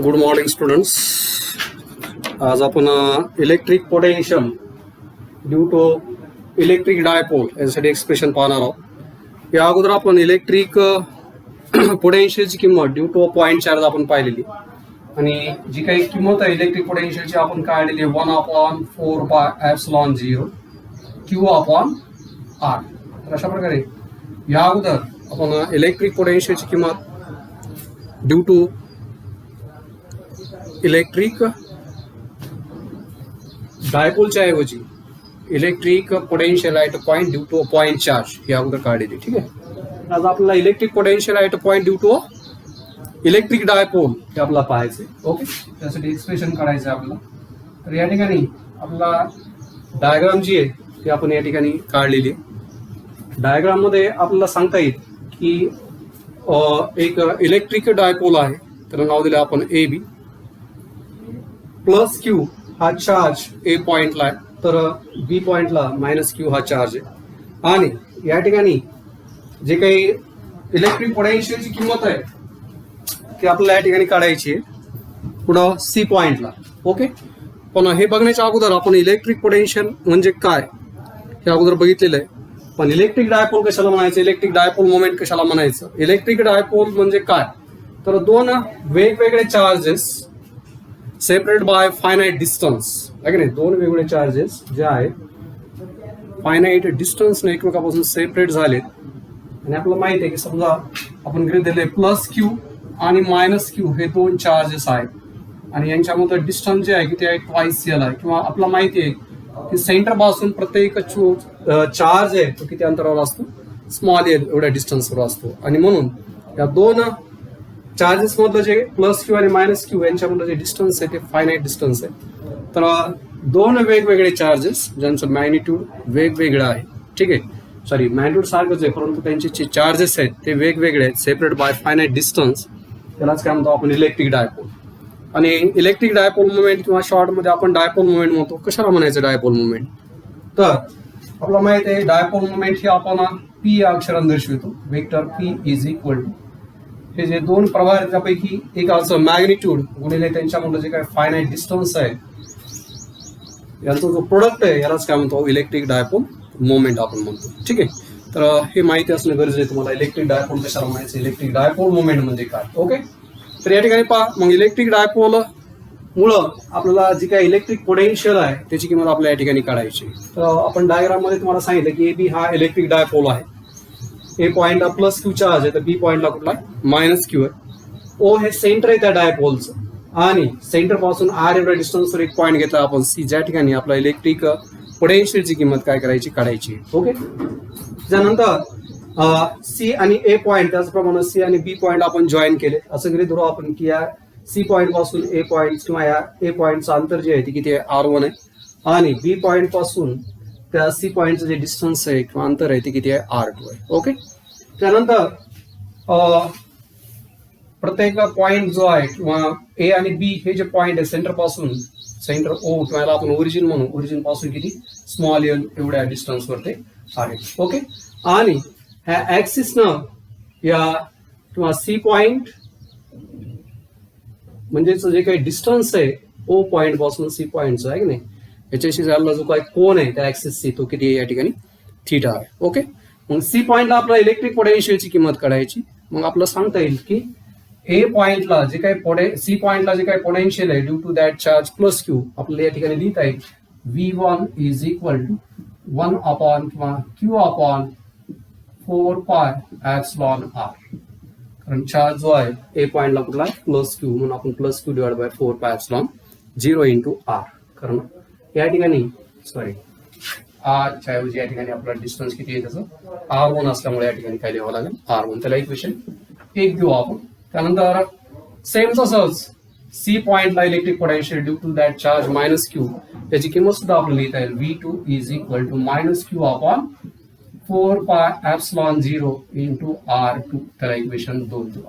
Good morning students. आज आपण electric potential due to electric dipole यासाठी एक्सप्रेशन पाहणार आहोत. या अगोदर आपण इलेक्ट्रिक पोटेन्शियलची किंमत ड्यू टू पॉईंट चार्ज आपण पाहिलेली आणि जी काही किंमत आहे इलेक्ट्रिक पोटेन्शियलची आपण काढलेली 1/4πε0 Q/R. तर अशा प्रकारे या अगोदर आपण इलेक्ट्रिक पोटेन्शियलची किंमत ड्यू टू इलेक्ट्रिक डायपोलच्या ऐवजी electric potential at a point due to a point charge ही अगोदर काढलेली. ठीक आहे. आज आपल्याला electric potential at a point due to electric dipole हे आपल्याला पाहायचे. ओके, त्यासाठी एक्सप्रेशन काढायचं आहे आपल्याला. तर या ठिकाणी आपला डायग्राम जी आहे ती आपण या ठिकाणी काढलेली आहे. डायग्राम मध्ये आपल्याला सांगता येईल की एक इलेक्ट्रिक डायपोल आहे, त्याला नाव दिलं आपण ए बी. प्लस क्यू हा चार्ज ए पॉइंटला आहे, तर बी पॉइंटला मायनस क्यू हा चार्ज आहे. आणि या ठिकाणी जे काही इलेक्ट्रिक पोटेन्शियलची किंमत आहे ती आपल्याला या ठिकाणी काढायची आहे पुढं सी पॉइंटला. ओके, पण हे बघण्याच्या अगोदर आपण इलेक्ट्रिक पोटेन्शियल म्हणजे काय हे अगोदर बघितलेलं आहे. पण इलेक्ट्रिक डायपोल कशाला म्हणायचं, इलेक्ट्रिक डायपोल मोमेंट कशाला म्हणायचं. इलेक्ट्रिक डायपोल म्हणजे काय, तर दोन वेगवेगळे charges separate by finite distance आहे की नाही. दोन वेगवेगळे चार्जेस जे आहेत फायनाइट डिस्टन्सने एकमेकापासून सेपरेट झालेत आणि आपल्याला माहिती आहे की समजा आपण गृहीत धरले प्लस क्यू आणि मायनस क्यू हे दोन चार्जेस आहेत आणि यांच्यामध्ये डिस्टन्स जे आहे की ते आहे ट्वाइस एल आहे, किंवा आपल्याला माहिती आहे की सेंटर पासून प्रत्येक चार्ज आहे तो किती अंतरावर असतो, स्मॉल एल एवढ्या डिस्टन्सवर असतो. आणि म्हणून या दोन चार्जेस मधलं जे प्लस क्यू आणि मायनस क्यू यांच्यामधलं जे डिस्टन्स आहे ते फायनाइट डिस्टन्स आहे. तर दोन वेगवेगळे चार्जेस ज्यांचं मॅग्निट्यूड वेगवेगळं आहे. ठीक आहे, सॉरी मॅग्निट्यूड सारखंच आहे परंतु त्यांचे जे चार्जेस आहेत ते वेगवेगळे आहेत सेपरेट बाय फायनाइट डिस्टन्स. त्यालाच काय म्हणतो आपण इलेक्ट्रिक डायपोल. आणि इलेक्ट्रिक डायपोल मुवमेंट किंवा शॉर्टमध्ये आपण डायपोल मुवमेंट म्हणतो. कशाला म्हणायचं डायपोल मुवमेंट, तर आपल्याला माहित आहे डायपोल मुवमेंट ही आपण पी या अक्षराने दर्शवतो. Vector P is equal to हे जे दोन प्रवाह आहेत त्यापैकी एक असं मॅग्निट्यूड गुणिले त्यांच्यामधलं जे काय फायनाइट डिस्टन्स आहे यांचा जो प्रोडक्ट आहे यालाच काय म्हणतो इलेक्ट्रिक डायपोल मोमेंट आपण म्हणतो. ठीक आहे, तर हे माहिती असणं गरजेचं आहे तुम्हाला. इलेक्ट्रिक डायपोल कशाला म्हणायचं, इलेक्ट्रिक डायपोल मोमेंट म्हणजे काय. ओके, तर या ठिकाणी पहा मग इलेक्ट्रिक डायपोल मुळे आपल्याला जी काही इलेक्ट्रिक पोटेन्शियल आहे त्याची किंमत आपल्या या ठिकाणी काढायची. तर आपण डायग्राम मध्ये तुम्हाला सांगितलं की ए बी हा इलेक्ट्रिक डायपोल आहे. ए पॉइंटला प्लस क्यू चार्ज आहे तर बी पॉइंटला कुठला मायनस क्यू आहे. ओ हे सेंटर आहे त्या डायपोलचं आणि सेंटर पासून आर एवढ्या डिस्टन्सवर एक पॉईंट घेतला आपण सी, ज्या ठिकाणी आपला इलेक्ट्रिक पोटेन्शियलची किंमत काय करायची काढायची. ओके, त्यानंतर सी आणि ए पॉइंट त्याचप्रमाणे सी आणि बी पॉइंट आपण जॉईन केले. असं गृहीत धरू आपण की या सी पॉइंट पासून ए पॉइंट किंवा या ए पॉइंटचं अंतर जे आहे ते किती आहे R1 आहे आणि बी पॉइंट पासून त्या सी पॉइंटचं जे डिस्टन्स आहे किंवा अंतर आहे ते किती आहे R2 आहे. ओके, त्यानंतर प्रत्येक पॉइंट जो आहे किंवा ए आणि बी हे जे पॉइंट आहे सेंटर पासून सेंटर ओ किंवा याला आपण ओरिजिन म्हणू, ओरिजिन पासून किती स्मॉल एल एवढ्या डिस्टन्सवर ते आहे. ओके, आणि ह्या ऍक्सिसनं या किंवा सी पॉइंट म्हणजेच जे काही डिस्टन्स आहे ओ पॉइंट पासून सी पॉइंटचं आहे की नाही याच्याशी झालेला जो काही कोन आहे त्या ऍक्सिसची तो किती या ठिकाणी थीटा आहे. ओके, मग सी पॉइंटला आपल्याला इलेक्ट्रिक पोटेन्शियलची किंमत काढायची. मग आपल्याला सांगता येईल की ए पॉइंटला जे काही सी पॉइंटला जे काही पोटेन्शियल आहे due to that charge plus Q आपल्याला या ठिकाणी लिहिता येईल V1 is equal to 1 upon किंवा क्यू अपॉन 4πε0R. कारण चार्ज जो आहे ए पॉइंटला कुठला प्लस क्यू म्हणून आपण plus Q divide by 4πε0 into R. कारण या ठिकाणी सॉरी आर च्या ऐवजी या ठिकाणी आपला डिस्टन्स किती आहे त्याचं R1 असल्यामुळे या ठिकाणी काय लिहावं लागेल R1. त्याला इक्वेशन 1 घेऊ आपण. त्यानंतर सेम तसंच सी पॉइंटला electric potential due to that charge minus Q त्याची किंमत सुद्धा आपल्याला लिहिता येईल V2 is equal to minus Q upon 4πε0 into R2. त्याला इक्वेशन 2 देऊ.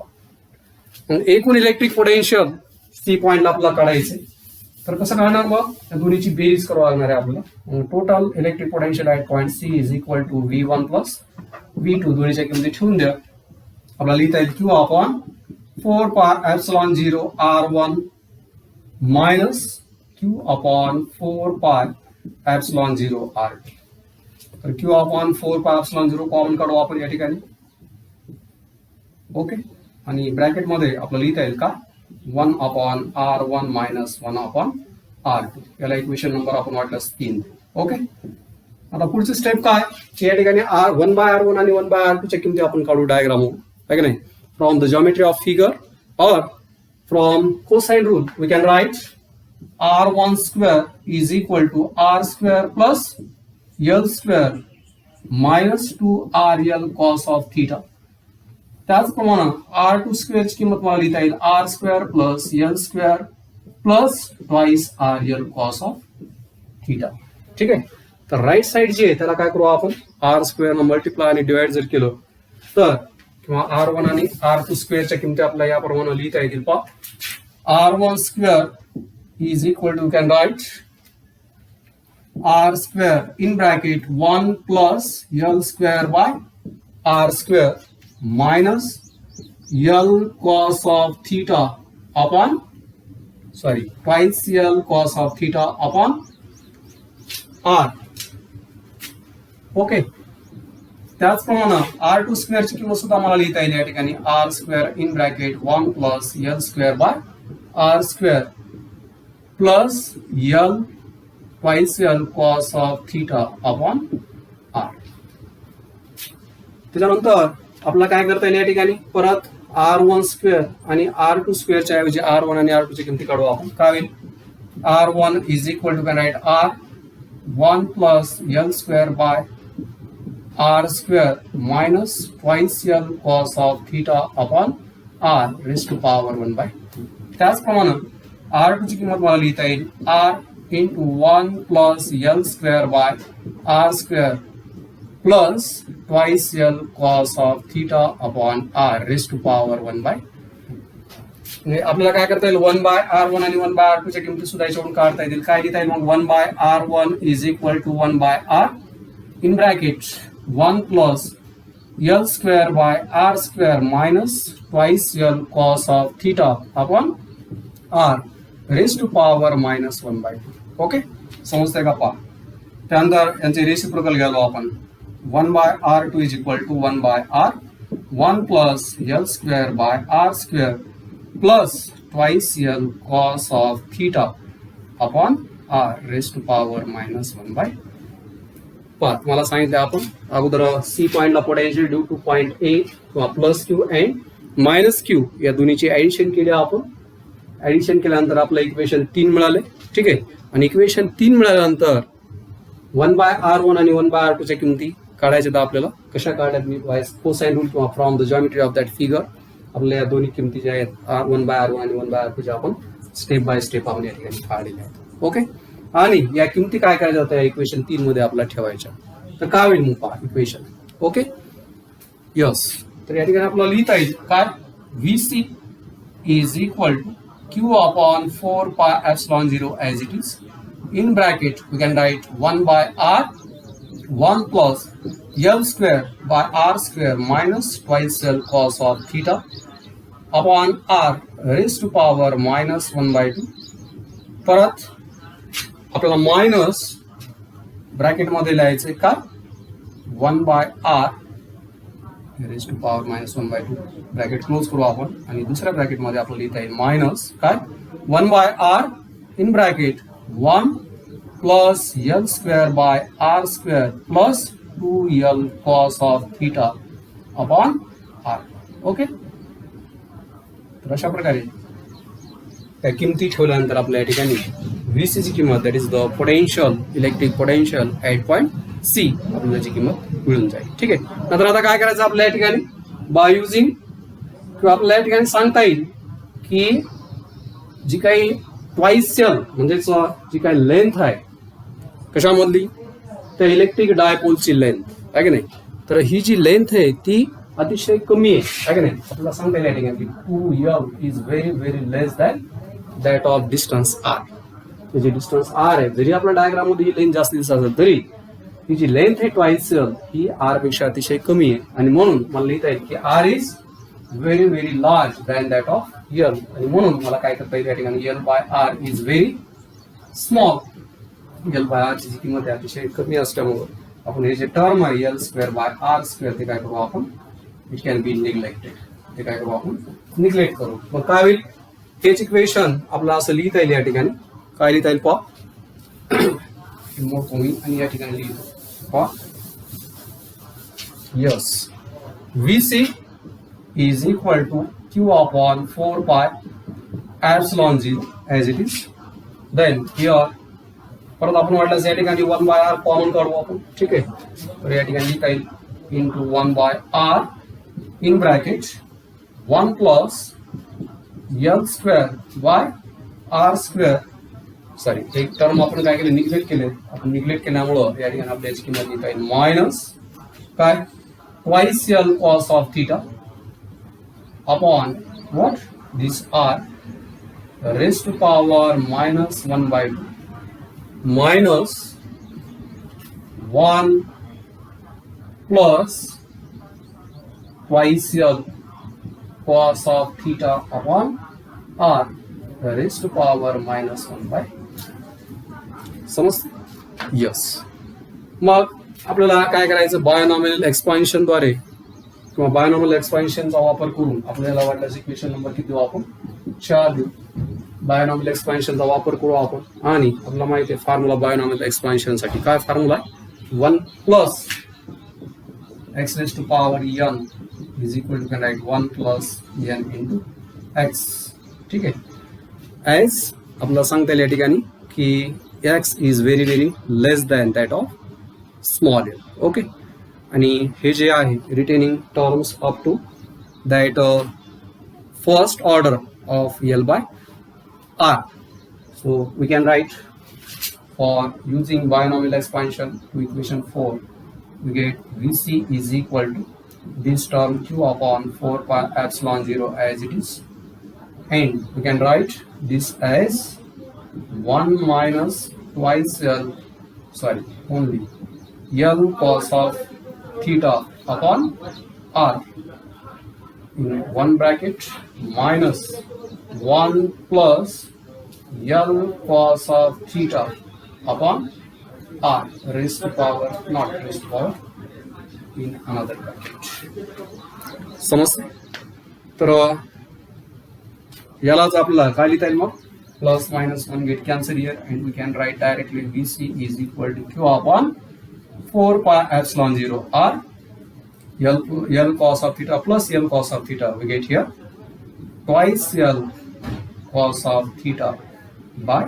एकूण इलेक्ट्रिक पोटेन्शियल सी पॉइंटला आपल्याला काढायचे. तर कसं काढणार मग या दोन्हीची बेरीज करावं लागणार आहे आपल्याला. Total electric potential at point C is equal to V1 plus V2 दोन्हीच्या किमती ठेवून द्या. आपल्याला लिहिता येईल Q upon 4 pi epsilon 0 r1 minus q upon 4 pi epsilon 0 r2. तर q upon 4 pi epsilon 0 common काढू आपण या ठिकाणी. ओके, आणि ब्रॅकेट मध्ये आपल्याला लिहिता येईल का 1 upon r1 minus 1 upon r2. याला इक्वेशन नंबर आपण वाटल्यास 3. ओके, आता पुढची स्टेप काय, या ठिकाणी 1 by r1 आणि 1 by r2 च्या किमती आपण काढू डायग्राम, आहे की नाही. From the geometry of figure or from cosine rule we can write r1 square is equal to r square plus l square minus 2rl cos of theta. त्याचप्रमाणे r2 square ची किंमत मला लिहिता येईल r square plus l square plus twice rl cos of theta. ठीक आहे, तर right side जी आहे त्याला काय करू आपण r स्क्वेअर न मल्टिप्लाय आणि डिवाइड जर केलं तर किंवा r1 आणि r2 स्क्वेअरच्या किमती आपल्याला याप्रमाणे लिहिता येतील. पहा r1 square is equal to, you can write r square in bracket 1 plus l square by r square minus l cos of theta upon twice l cos of theta upon r. Okay, त्याचप्रमाणे r2 square ची किंमत सुद्धा मला लिहिता येईल या ठिकाणी r square in bracket 1 plus l square by r square plus l twice l cos of theta upon r. त्याच्यानंतर आपल्याला काय करता येईल या ठिकाणी परत r1 स्क्वेअर आणि r2 स्क्वेअरच्या ऐवजी r1 आणि r2 ची किमती काढू आपण. काय होईल r1 is equal to, can write r 1 plus l square by r square minus twice l cos of theta upon r raised to power 1 by 2. त्याचप्रमाणे r2 ची किंमत मला लिहिता येईल r into 1 plus l square by r square plus twice l cos of theta upon r raised to power 1 by 2. आपल्याला काय करता येईल 1 by r1 आणि 1 by r2 च्या किमती सुद्धा याच्यावरून काढता येतील. काय लिहिता येईल मग 1 by r1 is equal to 1 by r in bracket 1 plus l square by r square minus twice l cos of theta upon r raised to power minus 1 by 2. Okay, समजतंय का पहा. त्यानंतर यांचे रेसिप्रोकल घ्यालो आपण 1 by r2 is equal to 1 by r 1 plus l square by r square plus twice l cos of theta upon r raised to power minus 1 by 2. पहा, तुम्हाला सांगितलं आपण अगोदर सी पॉइंटला potential due to point A किंवा plus Q and minus Q या दोन्हीची addition केली आपण. ऍडिशन केल्यानंतर आपलं इक्वेशन 3 मिळाले. ठीक आहे, आणि इक्वेशन 3 मिळाल्यानंतर 1 by r1 आणि 1 by r2 च्या किमती काढायच्या. तर आपल्याला कशा काढल्यात मी कोसाइन रूल किंवा from the geometry of that figure आपल्या या दोन्ही किमती ज्या आहेत 1 by r1 आणि 1 by r2 च्या आपण स्टेप बाय स्टेप आपण या ठिकाणी काढलेल्या आहेत. ओके, आणि या किमती काय करायच्या होत्या इक्वेशन 3 मध्ये आपल्याला ठेवायच्या. तर काय होईल मग पहा इक्वेशन. ओके, यस, तर या ठिकाणी आपल्याला लिहिता येईल काय VC is equal to q upon 4 pi epsilon 0 as it is. In bracket we can write 1 by r 1 plus l square by r square minus twice l cos of theta upon r raised to power minus 1 by 2. परत आपल्याला minus bracket मध्ये लिहायचंय का 1 by r raised to power minus 1 by 2. Bracket close करू आपण आणि दुसऱ्या bracket मध्ये आपल्याला लिहिता येईल मायनस काय 1 by r in bracket 1 plus l square by r square plus 2l cos of theta upon r. Okay, तर अशा प्रकारे त्या किमती ठेवल्यानंतर आपल्या या ठिकाणी VC ची किंमत that is the potential electric potential at point C आपल्याला जी किंमत मिळून जाईल. ठीक आहे, नंतर आता काय करायचं आपल्या या ठिकाणी बाय युजिंग किंवा आपल्याला या ठिकाणी सांगता येईल की जी काही ट्वाइस एल म्हणजेच जी काही लेंथ आहे कशामधली त्या इलेक्ट्रिक डायपोलची लेंथ आहे की नाही. तर ही जी लेंथ आहे ती अतिशय कमी आहे की नाही. आपल्याला सांगता येईल या ठिकाणी 2l is very very less than that of distance r. जी डिस्टन्स r आहे जरी आपल्या डायग्राम मध्ये ही लेंथ जास्त दिसत असेल तरी ही जी लेंथ आहे ट्वाइस एल ही r पेक्षा अतिशय कमी आहे आणि म्हणून मला लिहिता येईल की r is very very large than that of L, आणि म्हणून मला काय करता येईल या ठिकाणी L by R is very small. L by R ची जी किंमत आहे अतिशय कमी असल्यामुळे आपण हे जे टर्म आहे L square by R square ते काय करू आपण, इट कॅन बी निग्लेक्टेड, ते काय करू आपण निग्लेक्ट करू. मग काय होईल, हेच इक्वेशन आपलं असं लिहिता येईल या ठिकाणी. काय लिहिता येईल पहा, मोठं होईल आणि या ठिकाणी लिहितो पहा, yes VC is equal to Q upon 4 pi epsilon 0 as it is. Then here परत आपण वाटल्यास या ठिकाणी 1 by r कॉमन काढू आपण. ठीक आहे, तर या ठिकाणी लिहिता येईल into 1 by r in bracket 1 plus L square by R square. Sorry, एक टर्म आपण काय केले, निग्लेक्ट केले. आपण निग्लेक्ट केल्यामुळं या ठिकाणी आपल्याची किंमत लिहिता येईल मायनस काय, twice L cos of theta upon what, this r raised to power minus 1 by 2 minus 1 plus twice L cos of theta upon r raised to power minus 1 by. समजते? यस. मग आपल्याला काय करायचं, बायोनॉमिनल एक्सपान्शनद्वारे किंवा बायोनॉमिनल एक्सपान्शनचा वापर करून आपल्याला वाटल्यास इक्वेशन नंबर किती देऊ आपण, 4 देऊ. बायोनॉमिनल एक्सपान्शनचा वापर करू आपण आणि आपल्याला माहिती आहे फॉर्म्युला बायोनॉमिनल एक्सपान्शनसाठी काय फॉर्म्युला आहे, 1 plus X raise to power n is equal to right 1 plus n into X. ठीक आहे, ॲज आपल्याला सांगता येईल या ठिकाणी की x is very very less than that of small L. Okay, आणि हे जे आहे retaining terms up to that first order of L by R. So we can write for using binomial expansion to equation 4 we get VC is equal to this term Q upon 4 pi epsilon 0 as it is, and we can write this as 1 minus twice L, sorry, only L cos of theta upon R in one bracket minus 1 plus L cos of theta upon R raised to power, not raised to power, in another bracket. समजते? तर यालाच आपल्याला काय लिहिता येईल मग, plus minus 1 get cancel here and we can write directly VC is equal to Q upon 4 pi epsilon 0 R L cos of theta plus L cos of theta. We get here twice L cos of theta by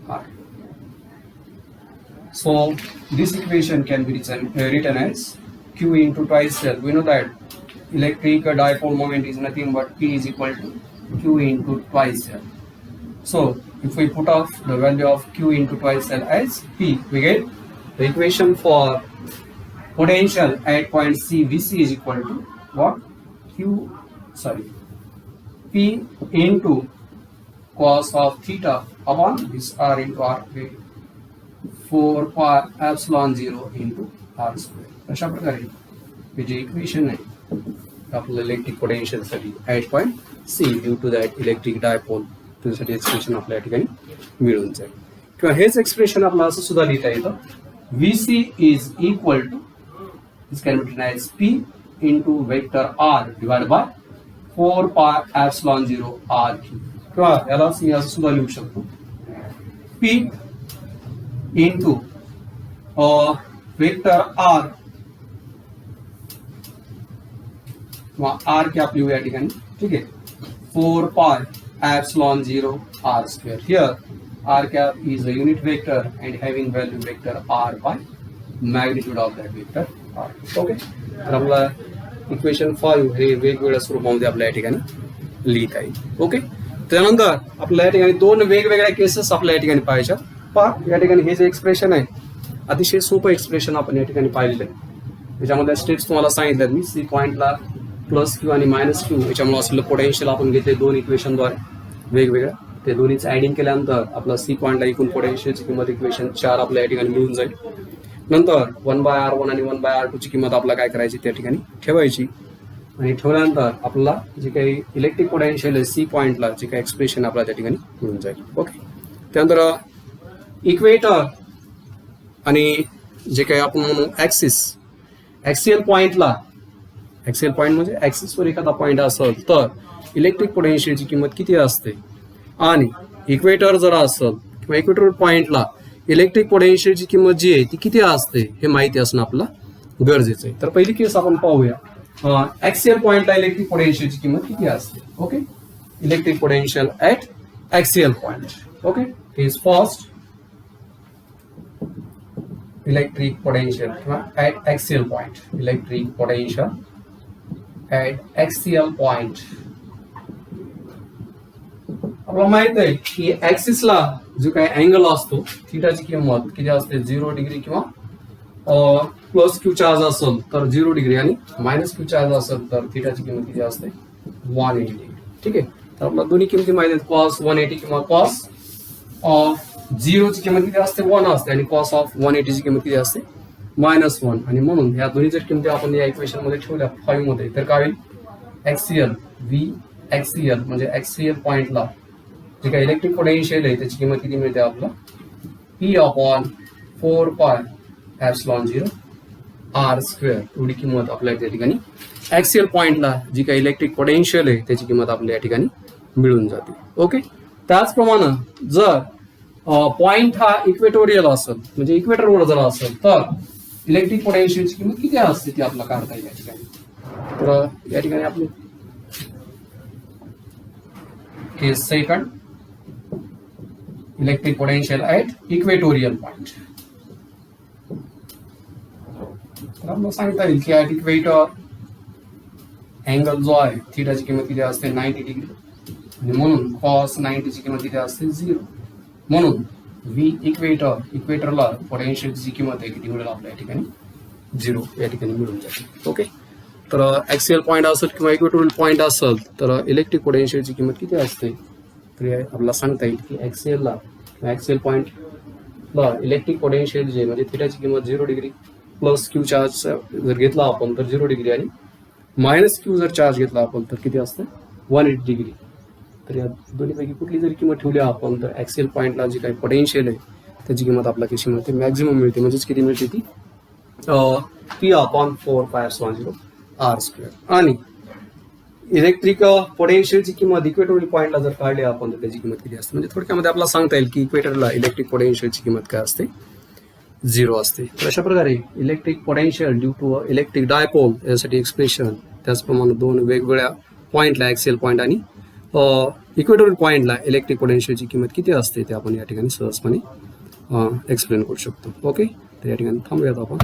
R. So this equation can be written as Q into twice L. We know that electric dipole moment is nothing but P is equal to Q into twice L. So if we put off the value of Q into twice L as P, we get the equation for potential at point C VC is equal to what, P into cos of theta upon this R into R, 4 pi epsilon 0 into R square. अशा प्रकारे हे जे equation आहे आपलं electric potential साठी at point C due to that electric dipole त्यासाठी expression आपल्या ठिकाणी मिळून जाईल. किंवा हेच एक्सप्रेशन आपल्याला असं सुद्धा लिहिता येतं, VC is equal to, this can be written as P into vector R divided by 4 pi epsilon 0 R cube. किंवा याला मी असं सुद्धा लिहू शकतो, P into vector R किंवा R कॅप लिहू या ठिकाणी. ठीक आहे, 4 pi epsilon 0 R square. Here R cap is a unit vector and having value vector R by magnitude of that vector R. Okay, तर आपला इक्वेशन 5 हे वेगवेगळ्या स्वरूपामध्ये आपल्या या ठिकाणी लिहिता येईल. ओके, त्यानंतर आपल्या या ठिकाणी दोन वेगवेगळ्या केसेस आपल्या या ठिकाणी पाहायच्या. पहा या ठिकाणी हे जे एक्सप्रेशन आहे अतिशय सोपं एक्सप्रेशन आपण या ठिकाणी पाहिलेलं आहे. त्याच्यामध्ये स्टेप्स तुम्हाला सांगितल्यात मी. सी पॉईंटला प्लस क्यू आणि मायनस क्यू याच्यामुळे असलेलं पोटेन्शियल आपण घेतले दोन इक्वेशनद्वारे वेगवेगळ्या. ते दोन्हीच ऍडिंग केल्यानंतर आपला सी पॉईंटला एकूण पोटेन्शियलची किंमत इक्वेशन 4 आपल्या या ठिकाणी मिळून जाईल. नंतर 1/r1 आणि 1/r2 ची किंमत आपल्याला काय करायची त्या ठिकाणी ठेवायची. आणि ठेवल्यानंतर आपल्याला जे काही इलेक्ट्रिक पोटेन्शियल आहे सी पॉईंटला जे काही एक्सप्रेशन आपल्याला त्या ठिकाणी मिळून जाईल. ओके. त्यानंतर इक्वेटर आणि जे काही आपण म्हणू ऍक्सियल पॉईंटला, ऍक्सियल पॉईंट म्हणजे ऍक्सिसवर एखादा पॉईंट असेल तर इलेक्ट्रिक पोटेन्शियलची किंमत किती असते, आणि इक्वेटर जर असेल किंवा इक्वेटर पॉईंटला इलेक्ट्रिक पोटेन्शियलची किंमत जी आहे ती किती असते हे माहिती असणं आपल्याला गरजेचं आहे. तर पहिली केस आपण पाहूया. ऍक्सियल पॉईंटला इलेक्ट्रिक पोटेन्शियलची किंमत किती असते. Okay. Electric potential at axial point. Okay. Case first, electric potential किंवा at axial point. Electric potential at axial point. आपल्याला माहित आहे की ऍक्सिसला जो काही अँगल असतो थिटाची किंमत किती असते, 0 डिग्री किंवा प्लस क्यू चार्ज असेल तर 0 डिग्री आणि मायनस क्यू चार्ज असेल तर थिटाची किंमत किती असते, 180 डिग्री. ठीक आहे. तर आपल्याला दोन्ही किमती माहिती आहेत. कॉस 180 किंवा कॉस ऑफ 0 ची किंमत किती असते, 1 असते, आणि कॉस ऑफ 180 ची किंमत किती असते, -1. आणि म्हणून ह्या दोन्ही जर किमती आपण या इक्वेशन मध्ये ठेवल्या 5 मध्ये तर काय होईल, ऍक्सियल व्ही ऍक्सियल म्हणजे ऍक्सियल पॉइंटला जे काही इलेक्ट्रिक पोटेन्शियल आहे त्याची किंमत किती मिळते आपल्याला, P/4πε0 r². एवढी किंमत आपल्याला त्या ठिकाणी ऍक्सियल पॉइंटला जी काही इलेक्ट्रिक पोटेन्शियल आहे त्याची किंमत आपल्याला या ठिकाणी मिळून जाते. ओके. त्याचप्रमाणे जर पॉइंट हा इक्वेटोरियल असेल म्हणजे इक्वेटरवर जर असेल तर इलेक्ट्रिक पोटेन्शियलची किंमत किती असते ती आपल्याला काढता येईल या ठिकाणी. तर या ठिकाणी आपली case second, electric potential at equatorial point. तर आपल्याला सांगता येईल की ऍट इक्वेटर अँगल जो आहे थिटाची किंमत किती असते, 90 डिग्री, आणि म्हणून कॉस 90 ची किंमत किती असते, 0. म्हणून व्ही इक्वेटरला पोटेन्शियलची किंमत आहे किती मिळेल आपल्या या ठिकाणी, 0 या ठिकाणी मिळून जाते. ओके. तर ऍक्सियल पॉइंट असेल किंवा इक्वेटोरियल पॉइंट असेल तर इलेक्ट्रिक पोटेन्शियलची किंमत किती असते, तर आपल्याला सांगता येईल की ऍक्सियल पॉइंटला इलेक्ट्रिक पोटेन्शियल जे म्हणजे थिटाची किंमत 0 डिग्री प्लस क्यू चार्ज जर घेतला आपण तर 0 डिग्री, आणि मायनस क्यू जर चार्ज घेतला आपण तर किती असतं, 180 डिग्री. तर या दोन्हीपैकी कुठली जरी किंमत ठेवली आपण तर ऍक्सियल पॉइंटला जी काही पोटेन्शियल आहे त्याची किंमत आपल्याला कशी मिळते, मॅक्झिमम मिळते. म्हणजेच किती मिळते ती, P/4πε0 r². आणि इलेक्ट्रिक पोटेन्शियलची किंमत इक्वेटोरियल पॉइंटला जर काढली आपण तर त्याची किंमत किती असते. म्हणजे थोडक्यामध्ये आपल्याला सांगता येईल की इक्वेटरला इलेक्ट्रिक पोटेन्शियलची किंमत काय असते, 0 असते. तर अशा प्रकारे electric potential due to electric dipole यासाठी एक्सप्रेशन, त्याचप्रमाणे दोन वेगवेगळ्या पॉइंटला ऍक्सियल पॉइंट आणि इक्वेटोरियल पॉइंटला इलेक्ट्रिक पोटेन्शियलची किंमत किती असते ते आपण या ठिकाणी सहजपणे एक्सप्लेन करू शकतो. ओके. तर या ठिकाणी थांबूयात आपण.